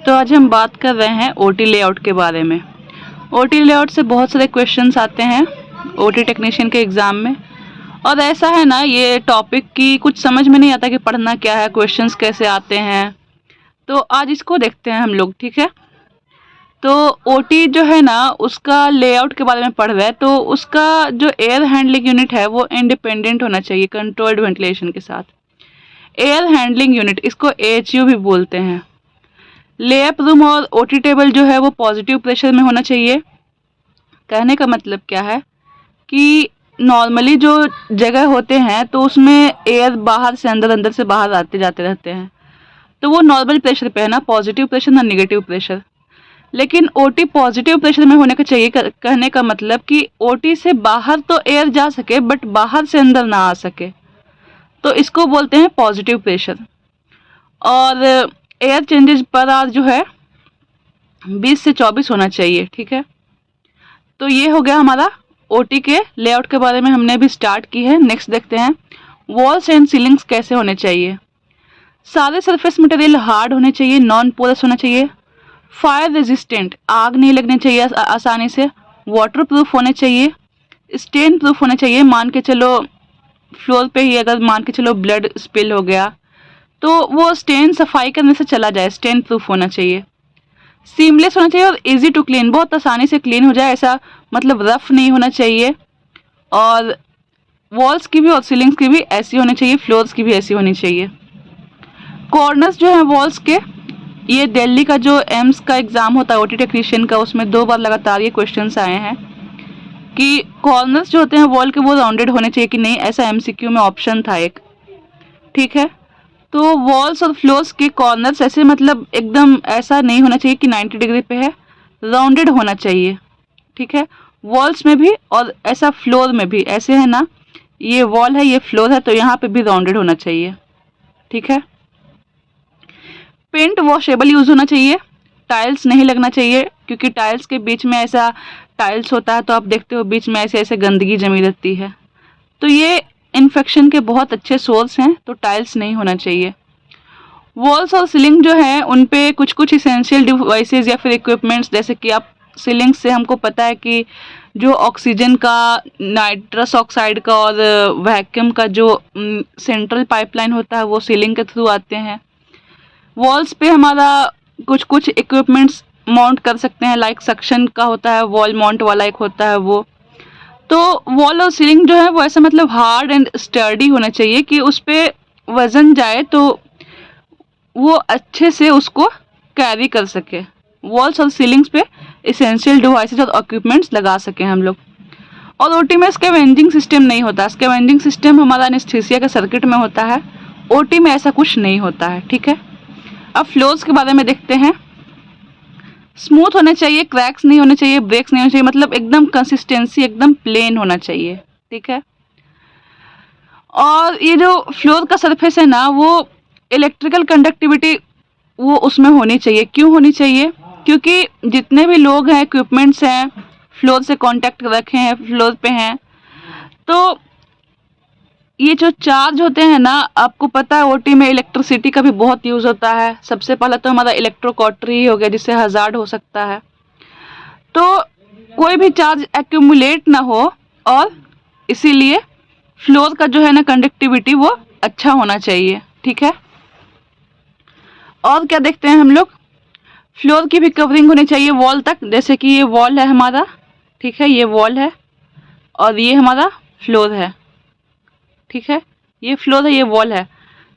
तो आज हम बात कर रहे हैं ओटी लेआउट के बारे में। ओटी लेआउट से बहुत सारे क्वेश्चंस आते हैं ओटी टेक्नीशियन के एग्ज़ाम में, और ऐसा है ना, ये टॉपिक की कुछ समझ में नहीं आता कि पढ़ना क्या है, क्वेश्चंस कैसे आते हैं। तो आज इसको देखते हैं हम लोग, ठीक है। तो ओटी जो है ना, उसका लेआउट के बारे में पढ़ रहे हैं, तो उसका जो एयर हैंडलिंग यूनिट है वो इंडिपेंडेंट होना चाहिए कंट्रोल्ड वेंटिलेशन के साथ। एयर हैंडलिंग यूनिट, इसको एएचयू भी बोलते हैं। लेअप रूम और ओटी टेबल जो है वो पॉजिटिव प्रेशर में होना चाहिए। कहने का मतलब क्या है कि नॉर्मली जो जगह होते हैं तो उसमें एयर बाहर से अंदर, अंदर से बाहर आते जाते रहते हैं, तो वो नॉर्मल प्रेशर पे है ना, पॉजिटिव प्रेशर ना नेगेटिव प्रेशर। लेकिन ओटी पॉजिटिव प्रेशर में होने का चाहिए। कहने का मतलब कि ओटी से बाहर तो एयर जा सके बट बाहर से अंदर ना आ सके, तो इसको बोलते हैं पॉजिटिव प्रेशर। और एयर चेंजेस पर आवर जो है 20 से 24 होना चाहिए, ठीक है। तो ये हो गया हमारा ओटी के लेआउट के बारे में, हमने अभी स्टार्ट की है। नेक्स्ट देखते हैं वॉल्स एंड सीलिंग्स कैसे होने चाहिए। सारे सरफेस मटेरियल हार्ड होने चाहिए, नॉन पोरस होना चाहिए, फायर रेजिस्टेंट, आग नहीं लगनी चाहिए आसानी से, वाटर प्रूफ होने चाहिए, स्टेन प्रूफ होना चाहिए। मान के चलो फ्लोर पे ही अगर मान के चलो ब्लड स्पिल हो गया तो वो स्टेन सफाई करने से चला जाए, स्टेन प्रूफ होना चाहिए। सीमलेस होना चाहिए और इजी टू क्लीन, बहुत आसानी से क्लीन हो जाए, ऐसा मतलब रफ नहीं होना चाहिए। और वॉल्स की भी और सीलिंग्स की भी ऐसी होनी चाहिए, फ्लोर्स की भी ऐसी होनी चाहिए। कॉर्नर्स जो है वॉल्स के, ये दिल्ली का जो एम्स का एग्ज़ाम होता है ओटी टेक्नीशियन का, उसमें 2 बार लगातार ये क्वेश्चंस आए हैं कि कॉर्नर्स जो होते हैं वॉल के वो राउंडेड होने चाहिए कि नहीं, ऐसा एमसीक्यू में ऑप्शन था एक, ठीक है। तो वॉल्स और फ्लोर्स के कॉर्नर्स ऐसे मतलब एकदम ऐसा नहीं होना चाहिए कि 90 डिग्री पे है, राउंडेड होना चाहिए, ठीक है। वॉल्स में भी और ऐसा फ्लोर में भी, ऐसे है ना, ये वॉल है ये फ्लोर है, तो यहाँ पे भी राउंडेड होना चाहिए, ठीक है। पेंट वॉशेबल यूज़ होना चाहिए, टाइल्स नहीं लगना चाहिए, क्योंकि टाइल्स के बीच में ऐसा टाइल्स होता है तो आप देखते हो बीच में ऐसे ऐसे गंदगी जमी रहती है, तो ये इन्फेक्शन के बहुत अच्छे सोर्स हैं, तो टाइल्स नहीं होना चाहिए। वॉल्स और सीलिंग जो है उन पे कुछ कुछ इसेंशियल डिवाइसेस या फिर इक्विपमेंट्स, जैसे कि आप सीलिंग से हमको पता है कि जो ऑक्सीजन का, नाइट्रस ऑक्साइड का और वैक्यूम का जो सेंट्रल पाइपलाइन होता है वो सीलिंग के थ्रू आते हैं। वॉल्स पे हमारा कुछ कुछ इक्विपमेंट्स माउंट कर सकते हैं, लाइक सक्शन का होता है, वॉल माउंट वाला एक होता है वो। तो वॉल और सीलिंग जो है वो ऐसा मतलब हार्ड एंड स्टर्डी होना चाहिए कि उस पर वज़न जाए तो वो अच्छे से उसको कैरी कर सके। वॉल्स और सीलिंग्स पे इसेंशियल डिवाइसेस और इक्विपमेंट्स लगा सकें हम लोग। और ओटी में स्कैवेंजिंग सिस्टम नहीं होता, स्कैवेंजिंग सिस्टम हमारा एनेस्थीसिया के सर्किट में होता है, ओटी में ऐसा कुछ नहीं होता है, ठीक है। अब फ्लोर्स के बारे में देखते हैं। स्मूथ होने चाहिए, क्रैक्स नहीं होने चाहिए, ब्रेक्स नहीं होने चाहिए, मतलब एकदम कंसिस्टेंसी एकदम प्लेन होना चाहिए, ठीक है। और ये जो फ्लोर का सरफेस है ना, वो इलेक्ट्रिकल कंडक्टिविटी वो उसमें होनी चाहिए। क्यों होनी चाहिए? क्योंकि जितने भी लोग हैं, इक्विपमेंट्स हैं, फ्लोर से कांटेक्ट रखे हैं, फ्लोर पे हैं, तो ये जो चार्ज होते हैं ना, आपको पता है ओटी में इलेक्ट्रिसिटी का भी बहुत यूज़ होता है। सबसे पहला तो हमारा इलेक्ट्रोकॉटरी ही हो गया, जिससे हजार्ड हो सकता है। तो कोई भी चार्ज एक्यूमुलेट ना हो, और इसीलिए फ्लोर का जो है ना कंडक्टिविटी वो अच्छा होना चाहिए, ठीक है। और क्या देखते हैं हम लोग, फ्लोर की भी कवरिंग होनी चाहिए वॉल तक, जैसे कि ये वॉल है हमारा, ठीक है, ये वॉल है और ये हमारा फ्लोर है, ठीक है। ये फ्लोर है, ये वॉल है,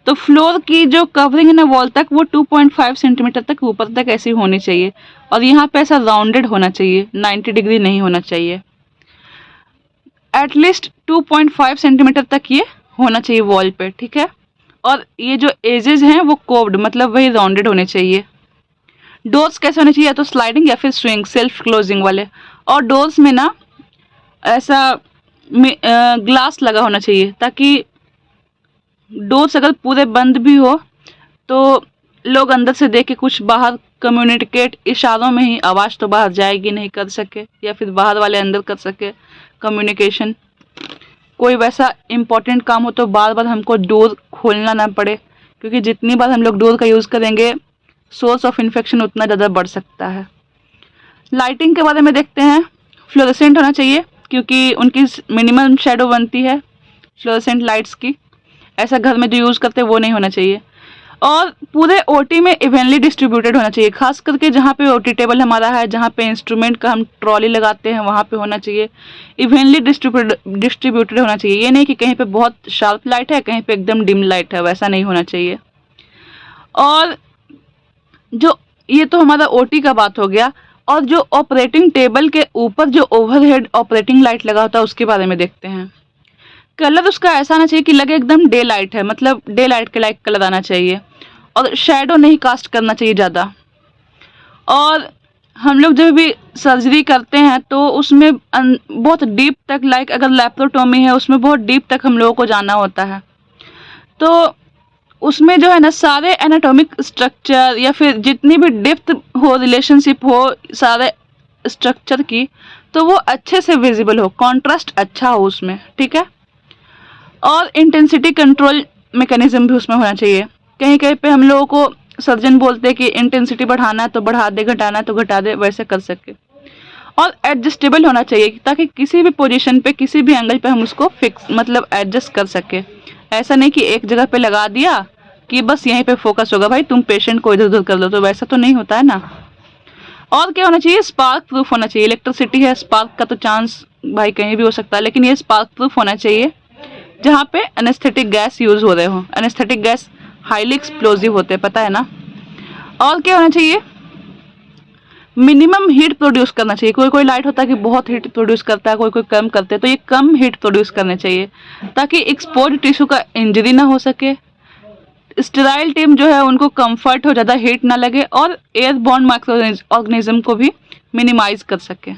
तो फ्लोर की जो कवरिंग है ना वॉल तक, वो 2.5 सेंटीमीटर तक ऊपर तक ऐसी होनी चाहिए। और यहाँ पे ऐसा राउंडेड होना चाहिए, 90 डिग्री नहीं होना चाहिए, एटलीस्ट 2.5 सेंटीमीटर तक ये होना चाहिए वॉल पे, ठीक है। और ये जो एजेस हैं वो कोव्ड, मतलब वही राउंडेड होने चाहिए। डोर्स कैसे होने चाहिए, या तो स्लाइडिंग या फिर स्विंग, सेल्फ क्लोजिंग वाले। और डोर्स में ना ऐसा ग्लास लगा होना चाहिए, ताकि डोर्स अगर पूरे बंद भी हो तो लोग अंदर से देख के कुछ बाहर कम्युनिकेट, इशारों में ही, आवाज़ तो बाहर जाएगी नहीं, कर सके, या फिर बाहर वाले अंदर कर सके कम्युनिकेशन। कोई वैसा इम्पोर्टेंट काम हो तो बार बार हमको डोर खोलना ना पड़े, क्योंकि जितनी बार हम लोग डोर का यूज़ करेंगे सोर्स ऑफ इन्फेक्शन उतना ज़्यादा बढ़ सकता है। लाइटिंग के बारे में देखते हैं। फ्लोरेसेंट होना चाहिए क्योंकि उनकी मिनिमम शेडो बनती है फ्लोरेसेंट लाइट्स की। ऐसा घर में जो यूज़ करते हैं वो नहीं होना चाहिए। और पूरे ओटी में इवनली डिस्ट्रीब्यूटेड होना चाहिए, खास करके जहाँ पे ओटी टेबल हमारा है, जहाँ पे इंस्ट्रूमेंट का हम ट्रॉली लगाते हैं वहाँ पे होना चाहिए। इवनली डिस्ट्रीब्यूटेड होना चाहिए। ये नहीं कि कहीं पे बहुत शार्प लाइट है, कहीं पे एकदम डिम लाइट है, वैसा नहीं होना चाहिए। और जो ये तो हमारा ओटी का बात हो गया। और जो ऑपरेटिंग टेबल के ऊपर जो ओवरहेड ऑपरेटिंग लाइट लगा होता है उसके बारे में देखते हैं। कलर उसका ऐसा आना चाहिए कि लगे एकदम डे लाइट है, मतलब डे लाइट के लाइक कलर आना चाहिए। और शेडो नहीं कास्ट करना चाहिए ज़्यादा। और हम लोग जब भी सर्जरी करते हैं तो उसमें बहुत डीप तक, लाइक अगर लैप्रोटोमी है उसमें बहुत डीप तक हम लोगों को जाना होता है। तो उसमें जो है ना सारे एनाटॉमिक स्ट्रक्चर या फिर जितनी भी डेप्थ हो, रिलेशनशिप हो सारे स्ट्रक्चर की, तो वो अच्छे से विजिबल हो, कॉन्ट्रास्ट अच्छा हो उसमें, ठीक है। और इंटेंसिटी कंट्रोल मैकेनिज्म भी उसमें होना चाहिए। कहीं कहीं पे हम लोगों को सर्जन बोलते हैं कि इंटेंसिटी बढ़ाना है तो बढ़ा दे, घटाना है तो घटा दे, वैसे कर सके। और एडजस्टेबल होना चाहिए ताकि किसी भी पोजीशन पे, किसी भी एंगल पे हम उसको फिक्स मतलब एडजस्ट कर सके। ऐसा नहीं कि एक जगह पे लगा दिया कि बस यहीं पे फोकस होगा, भाई तुम पेशेंट को इधर उधर कर दो, तो वैसा तो नहीं होता है ना। और क्या होना चाहिए, स्पार्क प्रूफ होना चाहिए। इलेक्ट्रिसिटी है, स्पार्क का तो चांस भाई कहीं भी हो सकता है, लेकिन ये स्पार्क प्रूफ होना चाहिए जहाँ पे एनेस्थेटिक गैस यूज हो रहे हो। एनेस्थेटिक गैस हाईली एक्सप्लोजिव होते हैं, पता है ना। और क्या होना चाहिए, मिनिमम हीट प्रोड्यूस करना चाहिए। कोई कोई लाइट होता है कि बहुत हीट प्रोड्यूस करता है, कोई कोई कम करते हैं, तो ये कम हीट प्रोड्यूस करने चाहिए ताकि एक्सपोज टिश्यू का इंजरी ना हो सके। स्टेराइल टीम जो है उनको कंफर्ट हो, ज़्यादा हीट ना लगे, और एयरबॉर्न माइक्रो ऑर्गेनिज्म को भी मिनिमाइज कर सके।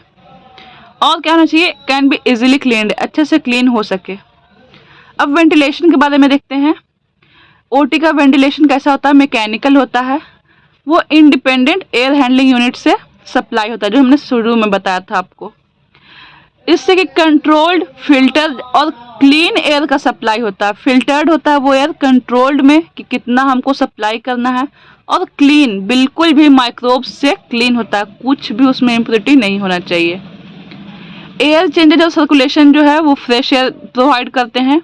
और क्या होना चाहिए, कैन बी इजीली क्लीन्ड, अच्छे से क्लीन हो सके। अब वेंटिलेशन के बारे में देखते हैं। ओटी का वेंटिलेशन कैसा होता है, मैकेनिकल होता है। वो इंडिपेंडेंट एयर हैंडलिंग यूनिट से सप्लाई होता है, जो हमने शुरू में बताया था आपको। इससे कि कंट्रोल्ड, फिल्टर्ड और क्लीन एयर का सप्लाई होता है। फिल्टर्ड होता है वो एयर, कंट्रोल्ड में कि कितना हमको सप्लाई करना है, और क्लीन बिल्कुल भी माइक्रोब्स से क्लीन होता है, कुछ भी उसमें इम्प्योरिटी नहीं होना चाहिए। एयर चेंजेज और सर्कुलेशन जो है वो फ्रेश एयर प्रोवाइड करते हैं।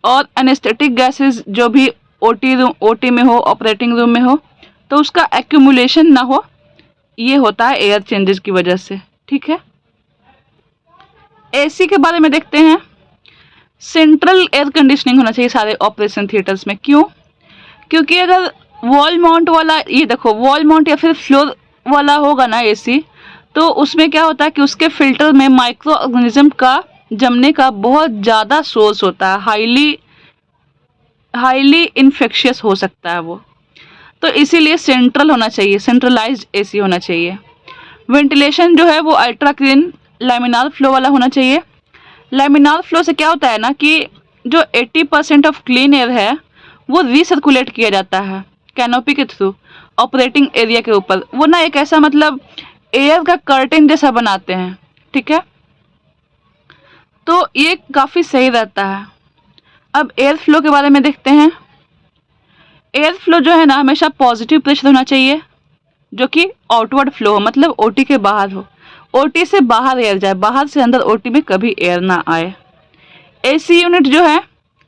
और एनेस्थेटिक गैसेस जो भी ओटी में हो, ऑपरेटिंग रूम में हो, तो उसका एक्यूमुलेशन ना हो, ये होता है एयर चेंजेस की वजह से, ठीक है। एसी के बारे में देखते हैं। सेंट्रल एयर कंडीशनिंग होना चाहिए सारे ऑपरेशन थिएटर्स में। क्यों? क्योंकि अगर वॉल माउंट वाला, ये देखो वॉल माउंट या फिर फ्लोर वाला होगा ना एसी, तो उसमें क्या होता है कि उसके फिल्टर में माइक्रो ऑर्गेनिज्म का जमने का बहुत ज़्यादा सोर्स होता है, हाईली इन्फेक्शियस हो सकता है वो। तो इसीलिए सेंट्रल होना चाहिए, सेंट्रलाइज्ड एसी होना चाहिए। वेंटिलेशन जो है वो अल्ट्रा क्लीन लैमिनार फ्लो वाला होना चाहिए। लैमिनार फ्लो से क्या होता है ना कि जो 80% ऑफ क्लीन एयर है वो रीसर्कुलेट किया जाता है कैनोपी के थ्रू ऑपरेटिंग एरिया के ऊपर। वो ना एक ऐसा मतलब एयर का कर्टेन जैसा बनाते हैं, ठीक है। तो ये काफ़ी सही रहता है। अब एयर फ्लो के बारे में देखते हैं। एयर फ्लो जो है ना हमेशा पॉजिटिव प्रेशर होना चाहिए, जो कि आउटवर्ड फ्लो हो, मतलब ओटी के बाहर हो। ओटी से बाहर एयर जाए, बाहर से अंदर ओटी में कभी एयर ना आए। एसी यूनिट जो है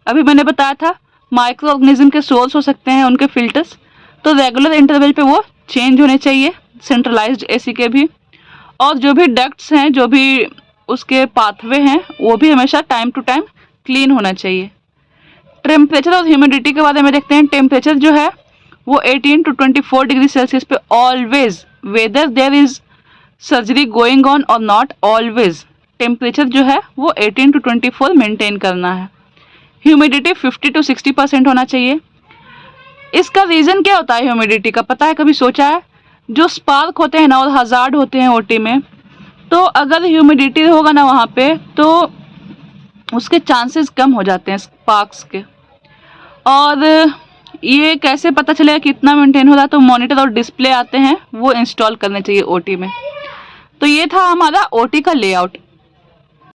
अभी मैंने बताया था, माइक्रो ऑर्गेनिज्म के सोर्स हो सकते हैं उनके फिल्टर्स, तो रेगुलर इंटरवल पे वो चेंज होने चाहिए, सेंट्रलाइज्ड एसी के भी। और जो भी डक्ट्स हैं, जो भी उसके पाथवे हैं, वो भी हमेशा टाइम टू टाइम क्लीन होना चाहिए। टेम्परेचर और ह्यूमिडिटी के बारे में देखते हैं। टेम्परेचर जो है वो 18 to 24 डिग्री सेल्सियस पे always, whether there is surgery going on और नॉट, ऑलवेज टेम्परेचर जो है वो 18 to 24 मेंटेन करना है। ह्यूमिडिटी 50 to 60% होना चाहिए। इसका रीज़न क्या होता है ह्यूमिडिटी का, पता है, कभी सोचा है? जो स्पार्क होते हैं ना और हजार्ड होते हैं ओटी में, तो अगर ह्यूमिडिटी होगा ना वहाँ पे तो उसके चांसेस कम हो जाते हैं स्पार्क्स के। और ये कैसे पता चलेगा कितना मेंटेन हो रहा है, तो मॉनिटर और डिस्प्ले आते हैं, वो इंस्टॉल करने चाहिए ओटी में। तो ये था हमारा ओटी का लेआउट।